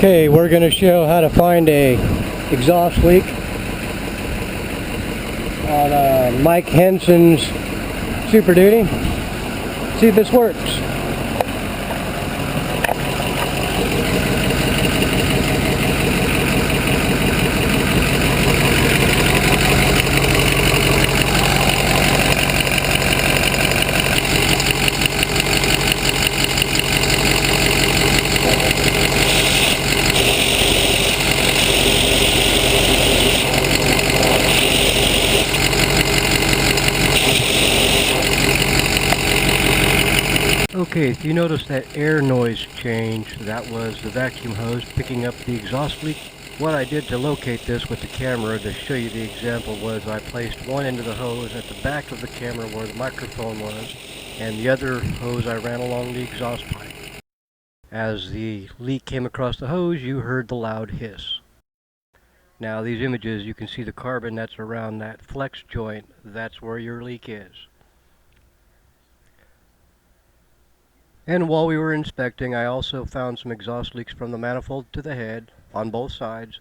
Okay, we're going to show how to find a exhaust leak on Mike Henson's Super Duty. See if this works. Okay, if you notice that air noise change, that was the vacuum hose picking up the exhaust leak. What I did to locate this with the camera to show you the example was I placed one end of the hose at the back of the camera where the microphone was, and the other hose I ran along the exhaust pipe. As the leak came across the hose, you heard the loud hiss. Now these images, you can see the carbon that's around that flex joint. That's where your leak is. And while we were inspecting, I also found some exhaust leaks from the manifold to the head on both sides.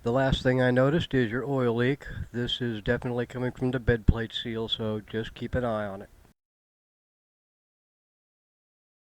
The last thing I noticed is your oil leak. This is definitely coming from the bed plate seal, so just keep an eye on it.